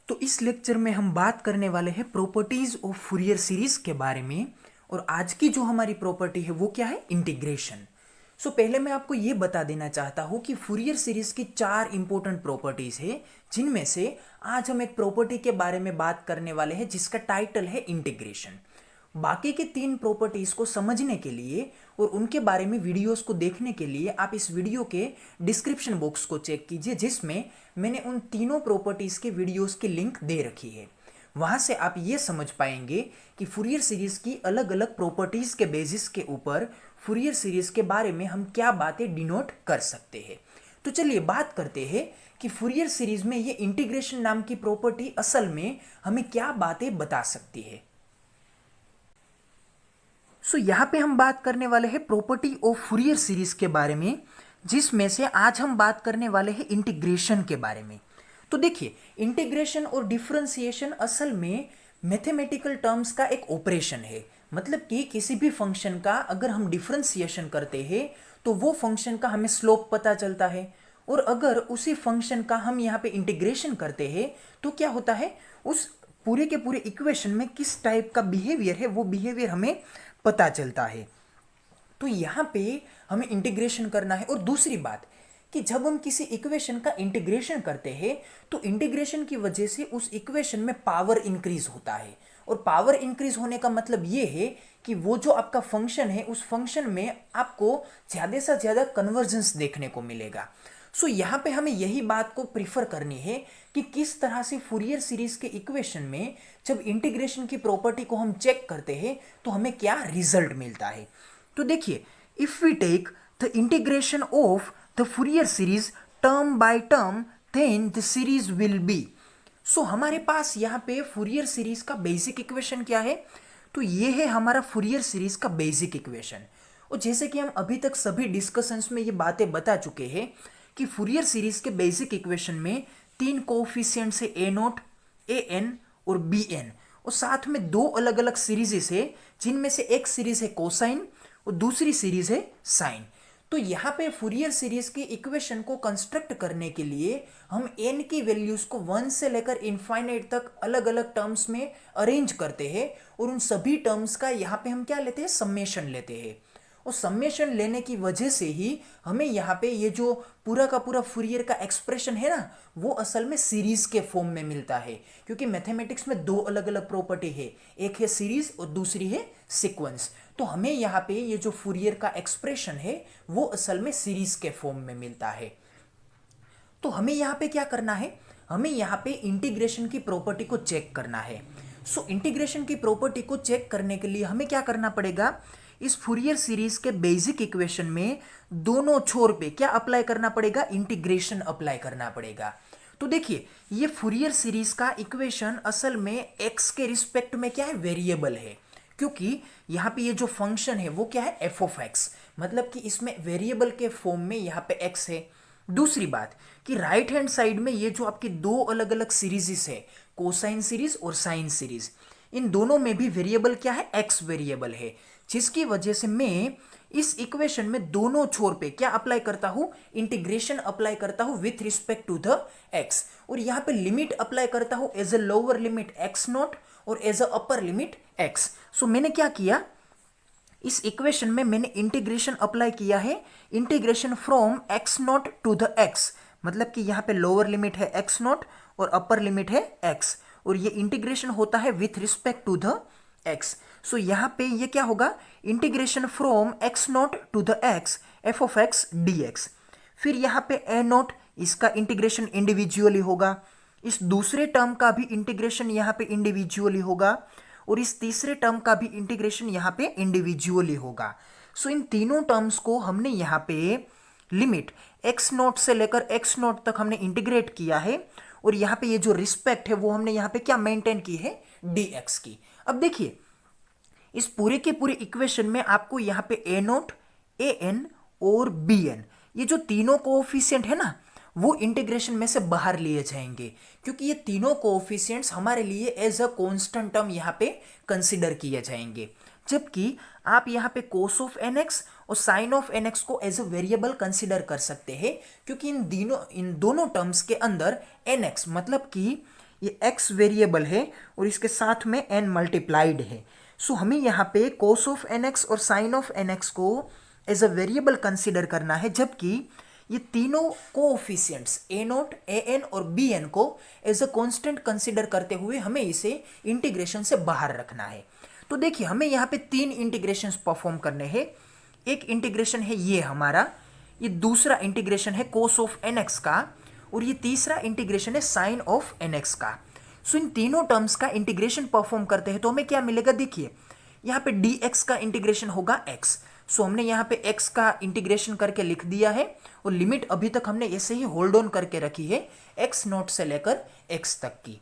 तो इस लेक्चर में हम बात करने वाले हैं प्रॉपर्टीज ऑफ फूरियर सीरीज के बारे में। और आज की जो हमारी प्रॉपर्टी है वो क्या है, इंटीग्रेशन। पहले मैं आपको ये बता देना चाहता हूँ कि फूरियर सीरीज की 4 इंपॉर्टेंट प्रॉपर्टीज है, जिनमें से आज हम एक प्रॉपर्टी के बारे में बात करने वाले हैं जिसका टाइटल है इंटीग्रेशन। बाकी के 3 प्रॉपर्टीज को समझने के लिए और उनके बारे में वीडियोस को देखने के लिए आप इस वीडियो के डिस्क्रिप्शन बॉक्स को चेक कीजिए, जिसमें मैंने उन तीनों प्रॉपर्टीज के वीडियोस की लिंक दे रखी है। वहां से आप ये समझ पाएंगे कि फूरियर सीरीज की अलग अलग प्रॉपर्टीज के बेसिस के ऊपर फूरियर सीरीज के बारे में हम क्या बातें डिनोट कर सकते हैं। तो चलिए बात करते हैं कि फूरियर सीरीज में ये इंटीग्रेशन नाम की प्रॉपर्टी असल में हमें क्या बातें बता सकती है। यहाँ पे हम बात करने वाले हैं प्रॉपर्टी ऑफ फूरियर सीरीज के बारे में, जिसमें से आज हम बात करने वाले हैं इंटीग्रेशन के बारे में। तो देखिए, इंटीग्रेशन और डिफरेंशिएशन असल में मैथमेटिकल टर्म्स का एक ऑपरेशन है। मतलब कि किसी भी फंक्शन का अगर हम डिफरेंशिएशन करते हैं तो वो फंक्शन का हमें स्लोप पता चलता है, और अगर उसी फंक्शन का हम यहाँ पे इंटीग्रेशन करते हैं तो क्या होता है, उस पूरे के पूरे इक्वेशन में किस टाइप का बिहेवियर है वो बिहेवियर हमें पता चलता है। तो यहाँ पे हमें इंटीग्रेशन करना है। और दूसरी बात कि जब हम किसी इक्वेशन का इंटीग्रेशन करते हैं तो इंटीग्रेशन की वजह से उस इक्वेशन में पावर इंक्रीज होता है, और पावर इंक्रीज होने का मतलब ये है कि वो जो आपका फंक्शन है उस फंक्शन में आपको ज़्यादा से ज़्यादा कन्वर्जेंस देखने को मिलेगा। यहाँ पे हमें यही बात को प्रीफर करनी है कि किस तरह से फूरियर सीरीज के इक्वेशन में जब इंटीग्रेशन की प्रॉपर्टी को हम चेक करते हैं तो हमें क्या रिजल्ट मिलता है। तो देखिए, if we take the integration of the Fourier series term by term then the series will be. हमारे पास यहाँ पे फूरियर सीरीज का बेसिक इक्वेशन क्या है, तो ये है हमारा फूरियर सीरीज का बेसिक इक्वेशन। और जैसे कि हम अभी तक सभी डिस्कशंस में ये बातें बता चुके हैं कि फूरियर सीरीज के बेसिक इक्वेशन में 3 कोएफिशिएंट्स है, ए नोट, ए एन और बी एन, और साथ में 2 अलग अलग सीरीजेस है, जिनमें से एक सीरीज है कोसाइन और दूसरी सीरीज है साइन। तो यहाँ पे फूरियर सीरीज की इक्वेशन को कंस्ट्रक्ट करने के लिए हम एन की वैल्यूज को 1 से लेकर इनफाइनाइट तक अलग अलग टर्म्स में अरेंज करते हैं, और उन सभी टर्म्स का यहाँ पे हम क्या लेते हैं, सम्मेशन लेते हैं। और सम्मेशन लेने की वजह से ही हमें यहाँ पे ये जो पूरा का पूरा फूरियर का एक्सप्रेशन है ना, वो असल में सीरीज के फॉर्म में मिलता है। क्योंकि मैथमेटिक्स में 2 अलग अलग प्रॉपर्टी है, एक है सीरीज और दूसरी है सीक्वेंस। तो हमें यहाँ पे ये जो फूरियर का एक्सप्रेशन है वो असल में सीरीज के फॉर्म में मिलता है। तो हमें यहाँ पे क्या करना है, हमें यहाँ पे इंटीग्रेशन की प्रॉपर्टी को चेक करना है। इंटीग्रेशन की प्रॉपर्टी को चेक करने के लिए हमें क्या करना पड़ेगा, इस फूरियर सीरीज के बेसिक इक्वेशन में दोनों छोर पे क्या अप्लाई करना पड़ेगा, इंटीग्रेशन अप्लाई करना पड़ेगा। तो देखिए, ये फूरियर सीरीज का इक्वेशन असल में x के रिस्पेक्ट में क्या है, वेरिएबल है। क्योंकि यहाँ पे ये जो फंक्शन है वो क्या है, एफ ऑफ एक्स, मतलब कि इसमें वेरिएबल के फॉर्म में यहाँ पे x है। दूसरी बात कि राइट हैंड साइड में ये जो आपकी 2 अलग अलग सीरीज है, कोसाइन सीरीज और साइन सीरीज, इन दोनों में भी वेरिएबल क्या है, x वेरिएबल है, जिसकी वजह से मैं इस इक्वेशन में दोनों छोर पे क्या अप्लाई करता हूं, इंटीग्रेशन अप्लाई करता हूं with respect to the x। और यहां पे लिमिट अप्लाई करता हूं as a lower limit x naught और as a upper limit x। मैंने क्या किया, इस इक्वेशन में मैंने इंटीग्रेशन अप्लाई किया है, integration from x naught to the x, मतलब कि यहां पे लोअर लिमिट है x नॉट और अपर लिमिट है x, और ये इंटीग्रेशन होता है with respect to the x। यहाँ पे ये क्या होगा, integration from x naught to the x f of x dx। फिर यहाँ पे a नॉट, इसका इंटीग्रेशन इंडिविजुअली होगा, इस दूसरे टर्म का भी इंटीग्रेशन यहाँ पे इंडिविजुअली होगा, और इस तीसरे टर्म का भी इंटीग्रेशन यहाँ पे इंडिविजुअली होगा। इन तीनों टर्म्स को हमने यहाँ पे लिमिट x नॉट से लेकर x नॉट तक हमने इंटीग्रेट किया है, और यहाँ पे ये जो रिस्पेक्ट है वो हमने यहाँ पे क्या मेंटेन की है, dx की। अब देखिए, इस पूरे के पूरे इक्वेशन में आपको यहाँ पे ए नोट, ए एन और बी एन, ये जो तीनों कोएफिशिएंट है ना, वो इंटीग्रेशन में से बाहर लिए जाएंगे, क्योंकि ये तीनों कोएफिशिएंट्स हमारे लिए एज अ कांस्टेंट टर्म यहाँ पे कंसिडर किए जाएंगे। जबकि आप यहाँ पे cos ऑफ nx और sin ऑफ nx को एज अ वेरिएबल कंसिडर कर सकते हैं, क्योंकि इन दोनों टर्म्स के अंदर nx मतलब कि ये x वेरिएबल है और इसके साथ में n मल्टीप्लाइड है। सो हमें यहाँ पे cos ऑफ nx और sin ऑफ nx को एज अ वेरिएबल कंसिडर करना है, जबकि ये तीनों कोएफिशिएंट्स a0, an और bn को एज अ कांस्टेंट कंसिडर करते हुए हमें इसे इंटीग्रेशन से बाहर रखना है। तो देखिए हमें यहाँ पे तीन इंटीग्रेशंस परफॉर्म करने हैं। एक इंटीग्रेशन है ये हमारा, ये दूसरा इंटीग्रेशन है cos ऑफ nx का, और ये तीसरा इंटीग्रेशन है sin ऑफ nx का। सो इन तीनों टर्म्स का इंटीग्रेशन परफॉर्म करते हैं तो हमें क्या मिलेगा, देखिए यहाँ पे dx का इंटीग्रेशन होगा x। सो हमने यहाँ पे x का इंटीग्रेशन करके लिख दिया है और लिमिट अभी तक हमने ऐसे ही होल्ड ऑन करके रखी है x0 से लेकर x तक की।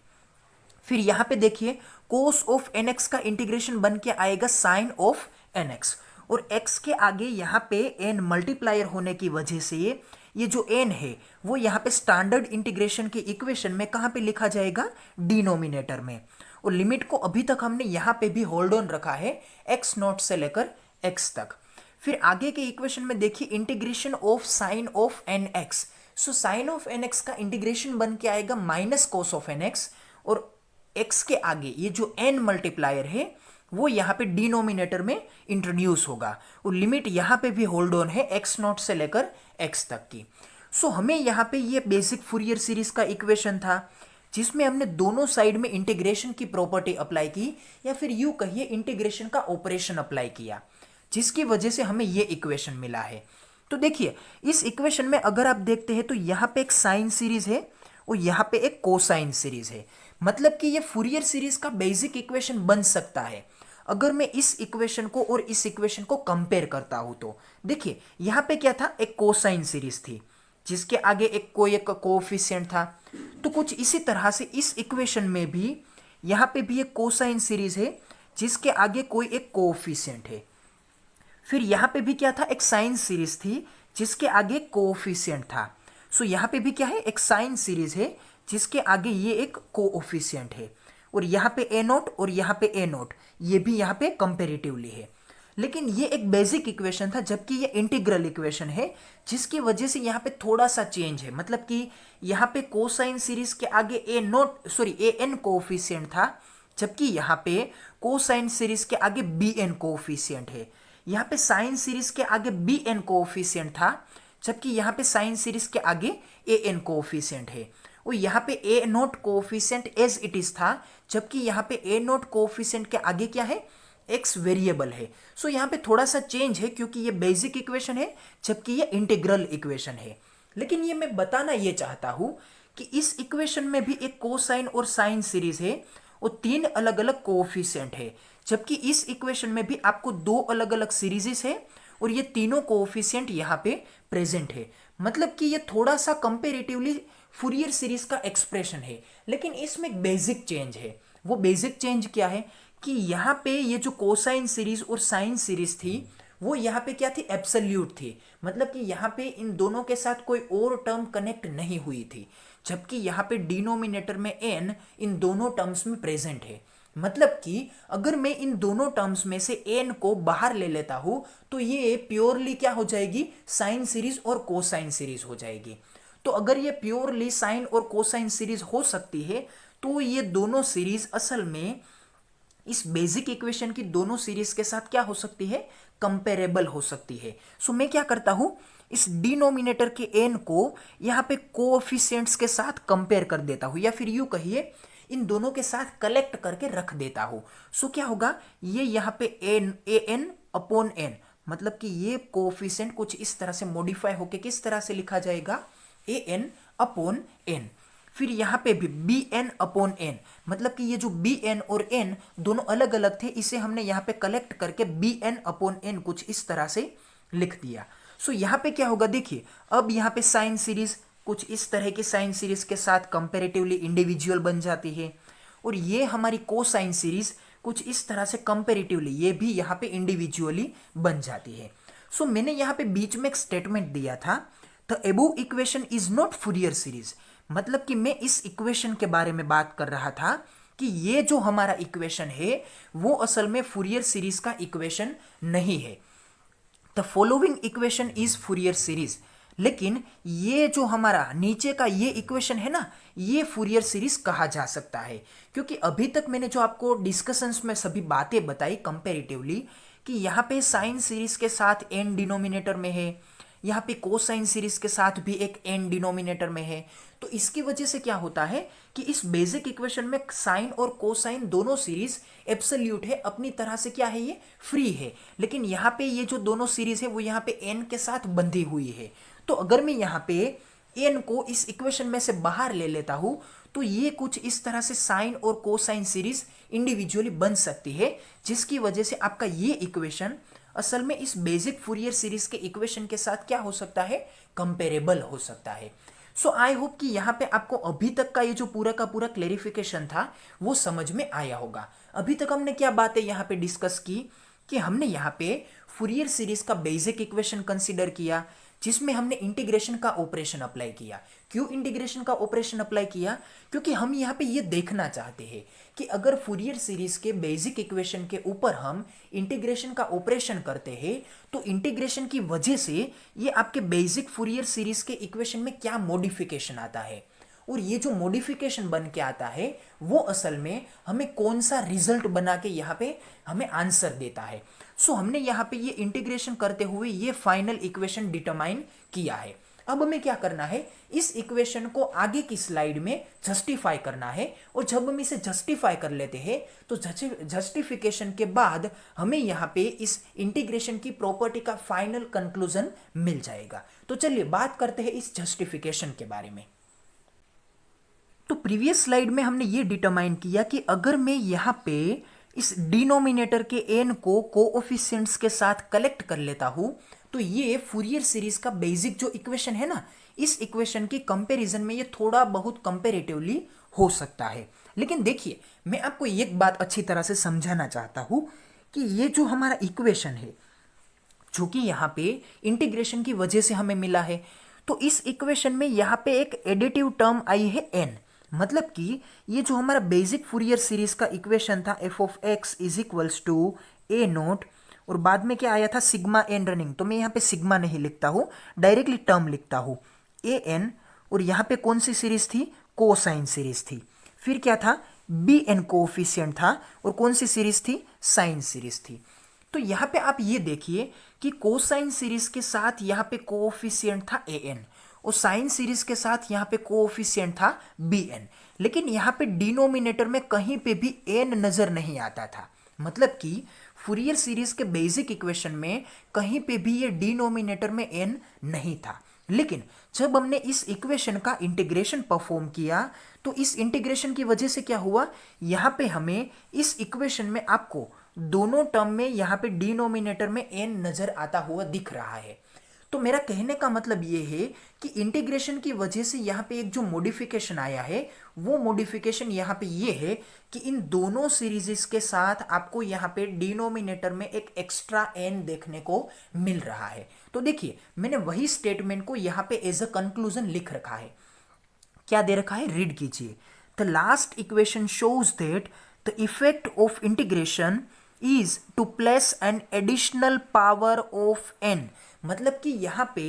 फिर यहाँ पे देखिए cos ऑफ nx का इंटीग्रेशन बन के आएगा sin ऑफ nx, और x के आगे यहाँ पे n मल्टीप्लायर होने की वजह से ये जो n है वो यहाँ पे स्टैंडर्ड इंटीग्रेशन के इक्वेशन में कहाँ पे लिखा जाएगा, डिनोमिनेटर में। और लिमिट को अभी तक हमने यहाँ पे भी होल्ड ऑन रखा है x0 से लेकर x तक। फिर आगे के इक्वेशन में देखिए integration of sine of nx। So sine of nx का इंटीग्रेशन बन के आएगा माइनस cos ऑफ nx, और x के आगे ये जो n मल्टीप्लायर है वो यहाँ पे डिनोमिनेटर में इंट्रोड्यूस होगा, और लिमिट यहाँ पे भी होल्ड ऑन है x0 से लेकर x तक की। सो हमें यहाँ पे ये बेसिक फूरियर सीरीज का इक्वेशन था जिसमें हमने दोनों साइड में इंटीग्रेशन की प्रॉपर्टी अप्लाई की, या फिर यूं कहिए इंटीग्रेशन का ऑपरेशन अप्लाई किया, जिसकी वजह से हमें ये इक्वेशन मिला है। तो देखिए इस इक्वेशन में अगर आप देखते हैं तो यहाँ पे एक साइन सीरीज है और यहाँ पे एक कोसाइन सीरीज है, मतलब कि ये फूरियर सीरीज का बेसिक इक्वेशन बन सकता है अगर मैं इस इक्वेशन को और इस इक्वेशन को कंपेयर करता हूं। तो देखिए यहाँ पे क्या था, एक कोसाइन सीरीज थी जिसके आगे एक कोएफिशिएंट था। तो कुछ इसी तरह से इस इक्वेशन में भी यहाँ पे भी एक कोसाइन सीरीज है जिसके आगे कोई एक कोएफिशिएंट है। फिर यहाँ पे भी क्या था, एक साइन सीरीज थी जिसके आगे कोएफिशिएंट था। सो यहाँ पे भी क्या है, एक साइन सीरीज है जिसके आगे ये एक कोएफिशिएंट है, और यहाँ पे a0 और यहाँ पे a0 ये भी यहाँ पे कंपेरेटिवली है। लेकिन ये एक बेसिक इक्वेशन था, जबकि ये इंटीग्रल इक्वेशन है जिसकी वजह से यहाँ पे थोड़ा सा चेंज है, मतलब कि यहाँ पे कोसाइन सीरीज के आगे an कोएफिशिएंट था, जबकि यहाँ पे कोसाइन सीरीज के आगे bn कोएफिशिएंट है। यहाँ पे साइन सीरीज के आगे bn कोएफिशिएंट था, जबकि यहाँ पे साइन सीरीज के आगे an कोएफिशिएंट है। और यहाँ पे a0 coefficient as it is था, जबकि यहाँ पे a0 कोएफिशिएंट के आगे क्या है, x वेरिएबल है। सो यहाँ पे थोड़ा सा चेंज है क्योंकि ये बेसिक इक्वेशन है जबकि ये इंटीग्रल इक्वेशन है। लेकिन ये मैं बताना ये चाहता हूँ कि इस इक्वेशन में भी एक कोसाइन और साइन सीरीज है और तीन अलग अलग कोएफिशिएंट है, जबकि इस इक्वेशन में भी आपको दो अलग अलग सीरीजेस है और ये तीनों कोएफिशिएंट यहाँ पे प्रेजेंट है। मतलब कि ये थोड़ा सा कंपेरेटिवली फूरियर सीरीज का एक्सप्रेशन है, लेकिन इसमें एक बेसिक चेंज है। वो बेसिक चेंज क्या है कि यहाँ पे ये जो कोसाइन सीरीज और साइन सीरीज थी वो यहाँ पे क्या थी, एब्सोल्यूट थी, मतलब कि यहाँ पे इन दोनों के साथ कोई और टर्म कनेक्ट नहीं हुई थी, जबकि यहाँ पे डिनोमिनेटर में n इन दोनों टर्म्स में प्रेजेंट है। मतलब कि अगर मैं इन दोनों टर्म्स में से n को बाहर ले लेता हूं तो ये प्योरली क्या हो जाएगी, साइन सीरीज और कोसाइन सीरीज हो जाएगी। तो अगर ये प्योरली साइन और कोसाइन सीरीज हो सकती है तो ये दोनों सीरीज असल में इस बेसिक इक्वेशन की दोनों सीरीज के साथ क्या हो सकती है, कंपेरेबल हो सकती है। सो मैं क्या करता हूं, इस डिनोमिनेटर के n को यहाँ पे कोएफिशिएंट्स के साथ कंपेयर कर देता हूं, या फिर यूं कहिए इन दोनों के साथ कलेक्ट करके रख देता हूं। सो क्या होगा, ये यहाँ पे an अपॉन n, मतलब कि ये कोएफिशिएंट कुछ इस तरह से मॉडिफाई होके किस तरह से लिखा जाएगा, an अपॉन n। फिर यहाँ पे भी bn अपॉन n, मतलब कि ये जो bn और n दोनों अलग अलग थे, इसे हमने यहाँ पे कलेक्ट करके bn अपॉन n कुछ इस तरह से लिख दिया। सो यहाँ पे क्या होगा, देखिए अब यहाँ पे साइन सीरीज कुछ इस तरह की साइन सीरीज के साथ कंपेरेटिवली इंडिविजुअल बन जाती है, और ये हमारी कोसाइन सीरीज कुछ इस तरह से कंपेरेटिवली ये भी यहाँ पे इंडिविजुअली बन जाती है। सो मैंने यहाँ पे बीच में एक स्टेटमेंट दिया था, the above equation is not Fourier series, मतलब कि मैं इस इक्वेशन के बारे में बात कर रहा था कि ये जो हमारा इक्वेशन है वो असल में फूरियर सीरीज का इक्वेशन नहीं है। The following equation is Fourier series, लेकिन ये जो हमारा नीचे का ये इक्वेशन है ना, ये फूरियर सीरीज कहा जा सकता है, क्योंकि अभी तक मैंने जो आपको डिस्कशंस में सभी बातें बताई कंपैरेटिवली, कि यहाँ पे साइन सीरीज के साथ एन डिनोमिनेटर में है, यहाँ पे कोसाइन सीरीज के साथ भी एक एन डिनोमिनेटर में है। तो इसकी वजह से क्या होता है कि इस बेसिक इक्वेशन में साइन और कोसाइन दोनों सीरीज एब्सोल्यूट है, अपनी तरह से क्या है, ये फ्री है। लेकिन यहाँ पे ये जो दोनों सीरीज है वो यहाँ पे एन के साथ बंधी हुई है। तो अगर मैं यहाँ पे एन को इस इक्वेशन में से बाहर ले लेता हूं, तो ये कुछ इस तरह से साइन और कोसाइन सीरीज इंडिविजुअली बन सकती है, जिसकी वजह से आपका ये इक्वेशन असल में इस बेसिक फूरियर सीरीज के इक्वेशन के साथ क्या हो सकता है, कंपेरेबल हो सकता है। सो आई होप कि यहाँ पे आपको अभी तक का ये जो पूरा का पूरा क्लेरिफिकेशन था वो समझ में आया होगा। अभी तक हमने क्या बातें यहाँ पे डिस्कस की, कि हमने यहाँ पे फूरियर सीरीज का बेसिक इक्वेशन कंसीडर किया, जिसमें हमने इंटीग्रेशन का ऑपरेशन अप्लाई किया। क्यों इंटीग्रेशन का ऑपरेशन अप्लाई किया? क्योंकि हम यहाँ पे ये देखना चाहते हैं कि अगर फूरियर सीरीज के बेसिक इक्वेशन के ऊपर हम इंटीग्रेशन का ऑपरेशन करते हैं, तो इंटीग्रेशन की वजह से ये आपके बेसिक फूरियर सीरीज के इक्वेशन में क्या मॉडिफिकेशन आता है, और ये जो मॉडिफिकेशन बन के आता है वो असल में हमें कौन सा रिजल्ट बना के यहाँ पे हमें आंसर देता है। सो हमने यहाँ पे ये इंटीग्रेशन करते हुए ये फाइनल इक्वेशन डिटरमाइन किया है। अब हमें क्या करना है, इस इक्वेशन को आगे की स्लाइड में जस्टिफाई करना है, और जब हम इसे जस्टिफाई कर लेते हैं तो जस्टिफिकेशन के बाद हमें यहाँ पे इस इंटीग्रेशन की प्रॉपर्टी का फाइनल कंक्लूजन मिल जाएगा। तो चलिए बात करते हैं इस जस्टिफिकेशन के बारे में। तो प्रीवियस स्लाइड में हमने ये डिटरमाइन किया कि अगर मैं यहाँ पे इस डिनोमिनेटर के एन को कोएफिशिएंट्स के साथ कलेक्ट कर लेता हूं, तो ये फूरियर सीरीज का बेसिक जो इक्वेशन है ना, इस इक्वेशन की कंपैरिजन में ये थोड़ा बहुत कंपैरेटिवली हो सकता है। लेकिन देखिए, मैं आपको एक बात अच्छी तरह से समझाना चाहता हूं कि ये जो हमारा इक्वेशन है, जो कि यहाँ पे इंटीग्रेशन की वजह से हमें मिला है, तो इस इक्वेशन में यहाँ पे एक एडिटिव टर्म आई है एन। मतलब कि ये जो हमारा बेसिक फूरियर सीरीज का इक्वेशन था f of x is equals to a naught, और बाद में क्या आया था, सिग्मा एन रनिंग। तो मैं यहाँ पे सिग्मा नहीं लिखता हूँ, डायरेक्टली टर्म लिखता हूँ ए एन, और यहाँ पे कौन सी सीरीज थी, कोसाइन सीरीज थी। फिर क्या था, बी एन कोएफिशिएंट था, और कौन सी सीरीज थी, साइन सीरीज थी। तो यहाँ पे आप ये देखिए कि कोसाइन सीरीज के साथ यहाँ पे कोएफिशिएंट था ए एन, और साइन सीरीज के साथ यहाँ पे कोएफिशिएंट था बी एन। लेकिन यहाँ पे डिनोमिनेटर में कहीं पे भी एन नजर नहीं आता था। मतलब कि फूरियर सीरीज के बेसिक इक्वेशन में कहीं पे भी ये डिनोमिनेटर में एन नहीं था। लेकिन जब हमने इस इक्वेशन का इंटीग्रेशन परफॉर्म किया, तो इस इंटीग्रेशन की वजह से क्या हुआ, यहाँ पे हमें इस इक्वेशन में आपको दोनों टर्म में यहाँ पे डिनोमिनेटर में एन नजर आता हुआ दिख रहा है। तो मेरा कहने का मतलब ये है कि इंटीग्रेशन की वजह से यहाँ पे एक जो मॉडिफिकेशन आया है, वो मॉडिफिकेशन यहाँ पे ये है कि इन दोनों सीरीजेस के साथ आपको यहाँ पे डिनोमिनेटर में एक एक्स्ट्रा एन देखने को मिल रहा है। तो देखिए, मैंने वही स्टेटमेंट को यहाँ पे एज अ कंक्लूजन लिख रखा है। क्या दे रखा है, रीड कीजिए। The last equation shows that the effect of integration is to place an additional power of n. मतलब कि यहाँ पे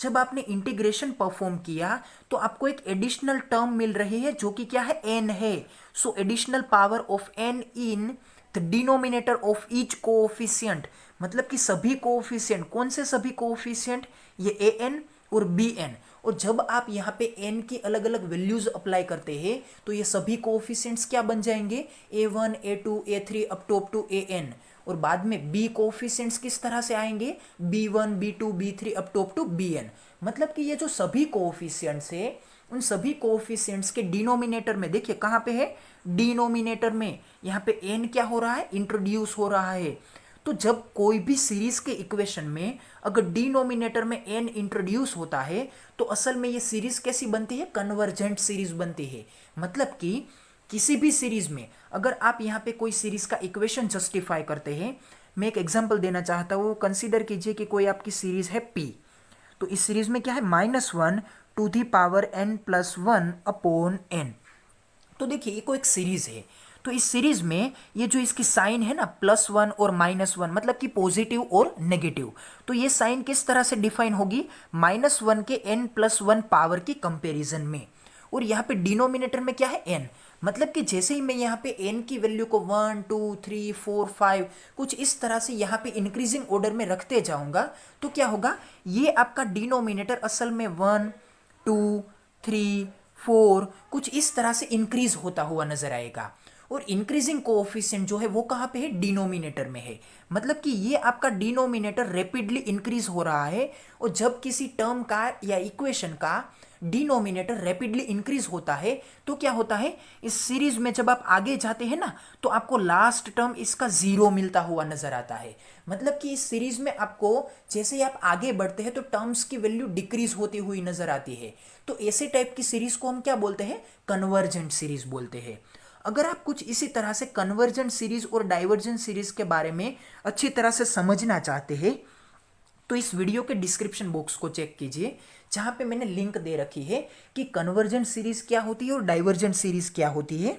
जब आपने इंटीग्रेशन परफॉर्म किया तो आपको एक एडिशनल टर्म मिल रही है, जो कि क्या है, एन है। So additional power of n in the denominator of each coefficient. मतलब कि सभी कोएफिशिएंट, कौन से सभी कोएफिशिएंट, ये ए एन और बी एन। और जब आप यहाँ पे n की अलग अलग वैल्यूज अप्लाई करते हैं, तो ये सभी कोएफिशिएंट्स क्या बन जाएंगे, a1 a2 a3 up to an। और बाद में b कोएफिशिएंट्स किस तरह से आएंगे, b1 b2 b3 up to bn। मतलब कि ये जो सभी कोएफिशिएंट्स है, उन सभी कोएफिशिएंट्स के डिनोमिनेटर में देखिए कहाँ पे है, डिनोमिनेटर में यहाँ पे n क्या हो रहा है, इंट्रोड्यूस हो रहा है। तो जब कोई भी सीरीज के इक्वेशन में अगर डिनोमिनेटर में n इंट्रोड्यूस होता है, तो असल में ये सीरीज कैसी बनती है, कन्वर्जेंट सीरीज बनती है। मतलब कि किसी भी सीरीज में अगर आप यहाँ पे कोई सीरीज का इक्वेशन जस्टिफाई करते हैं, मैं एक एग्जांपल देना चाहता हूँ। कंसीडर कीजिए कि कोई आपकी सीरीज है p, तो इस सीरीज में क्या है, -1 to the power n+1 upon n। तो देखिए ये कोई एक सीरीज है, तो इस सीरीज में ये जो इसकी साइन है ना +1 और -1 मतलब कि पॉजिटिव और नेगेटिव, तो ये साइन किस तरह से डिफाइन होगी, -1 के n+1 पावर की कंपैरिजन में। और यहाँ पे डिनोमिनेटर में क्या है, n, मतलब कि जैसे ही मैं यहाँ पे n की वैल्यू को 1 2 3 4 5 कुछ इस तरह से यहाँ पे इंक्रीजिंग ऑर्डर में रखते जाऊंगा, तो क्या होगा, ये आपका डिनोमिनेटर असल में 1 2 3 4 कुछ इस तरह से इंक्रीज होता हुआ नजर आएगा। और इंक्रीजिंग कोएफिशिएंट जो है वो कहाँ पे है, डिनोमिनेटर में है। मतलब कि ये आपका डिनोमिनेटर रैपिडली इंक्रीज हो रहा है। और जब किसी टर्म का या इक्वेशन का डिनोमिनेटर रैपिडली इंक्रीज होता है तो क्या होता है, इस सीरीज में जब आप आगे जाते हैं ना तो आपको लास्ट टर्म इसका 0 मिलता हुआ नजर आता है। मतलब कि इस सीरीज में आपको जैसे ही आप आगे बढ़ते हैं तो टर्म्स की वैल्यू डिक्रीज होती हुई नजर आती है। तो ऐसे टाइप की सीरीज को हम क्या बोलते हैं, कन्वर्जेंट सीरीज बोलते हैं। अगर आप कुछ इसी तरह से कन्वर्जेंट सीरीज और डाइवर्जेंट सीरीज के बारे में अच्छी तरह से समझना चाहते हैं तो इस वीडियो के डिस्क्रिप्शन बॉक्स को चेक कीजिए, जहां पे मैंने लिंक दे रखी है कि कन्वर्जेंट सीरीज क्या होती है और डाइवर्जेंट सीरीज क्या होती है।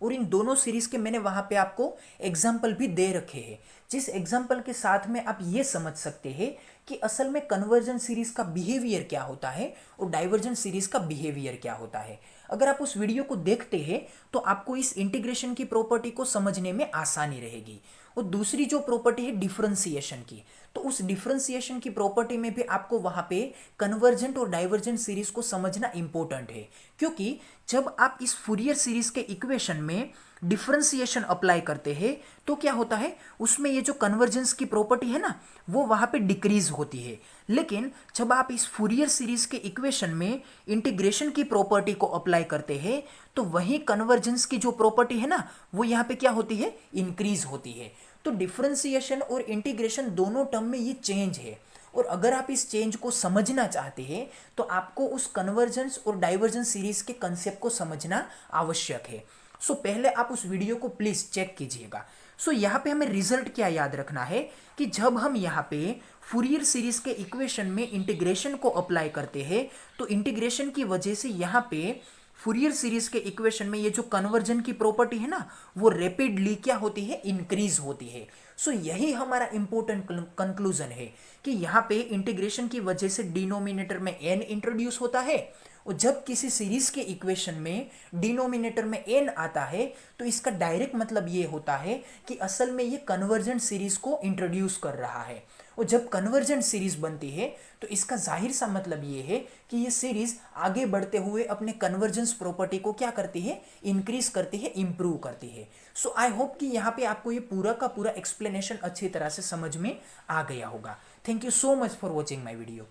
और इन दोनों सीरीज के मैंने वहां पे आपको एग्जाम्पल भी दे रखे हैं, जिस एग्जाम्पल के साथ में आप ये समझ सकते हैं कि असल में कन्वर्जेंट सीरीज का बिहेवियर क्या होता है और डाइवर्जेंट सीरीज का बिहेवियर क्या होता है। अगर आप उस वीडियो को देखते हैं तो आपको इस इंटीग्रेशन की प्रॉपर्टी को समझने में आसानी रहेगी। और दूसरी जो प्रॉपर्टी है डिफरेंशिएशन की, तो उस डिफरेंशिएशन की प्रॉपर्टी में भी आपको वहां पे कन्वर्जेंट और डाइवर्जेंट सीरीज को समझना इंपॉर्टेंट है। क्योंकि जब आप इस फूरियर सीरीज के इक्वेशन में डिफरेंशिएशन अप्लाई करते हैं तो क्या होता है, उसमें ये जो कन्वर्जेंस की प्रॉपर्टी है ना वो वहां पे डिक्रीज होती है। लेकिन जब आप इस फूरियर सीरीज के इक्वेशन में इंटीग्रेशन की प्रॉपर्टी को अप्लाई करते हैं तो वही कन्वर्जेंस की जो प्रॉपर्टी है ना वो यहाँ पे क्या होती है, इंक्रीज होती है। तो डिफरेंशिएशन और इंटीग्रेशन दोनों टर्म में ये चेंज है। और अगर आप इस चेंज को समझना चाहते हैं तो आपको उस कन्वर्जेंस और डाइवर्जेंस सीरीज के कंसेप्ट को समझना आवश्यक है। सो पहले आप उस वीडियो को प्लीज चेक कीजिएगा। सो यहाँ पे हमें रिजल्ट क्या याद रखना है कि जब हम यहाँ पे फूरियर सीरीज के इक्वेशन में इंटीग्रेशन को अप्लाई करते हैं तो इंटीग्रेशन की वजह से यहाँ पे फूरियर सीरीज के इक्वेशन में ये जो कन्वर्जन की प्रॉपर्टी है ना वो रैपिडली क्या होती है, इंक्रीज होती है। सो यही हमारा इंपॉर्टेंट कंक्लूजन है कि यहाँ पे इंटीग्रेशन की वजह से डिनोमिनेटर में n इंट्रोड्यूस होता है। और जब किसी सीरीज के इक्वेशन में डिनोमिनेटर में n आता है तो इसका डायरेक्ट मतलब ये होता है कि असल में ये कन्वर्जेंट सीरीज को इंट्रोड्यूस कर रहा है। और जब कन्वर्जेंट सीरीज बनती है तो इसका जाहिर सा मतलब ये है कि ये सीरीज आगे बढ़ते हुए अपने कन्वर्जेंस प्रॉपर्टी को क्या करती है, इंक्रीज करती है, इंप्रूव करती है। सो आई होप कि यहाँ पे आपको ये पूरा का पूरा एक्सप्लेनेशन अच्छी तरह से समझ में आ गया होगा। Thank you so much for watching my video.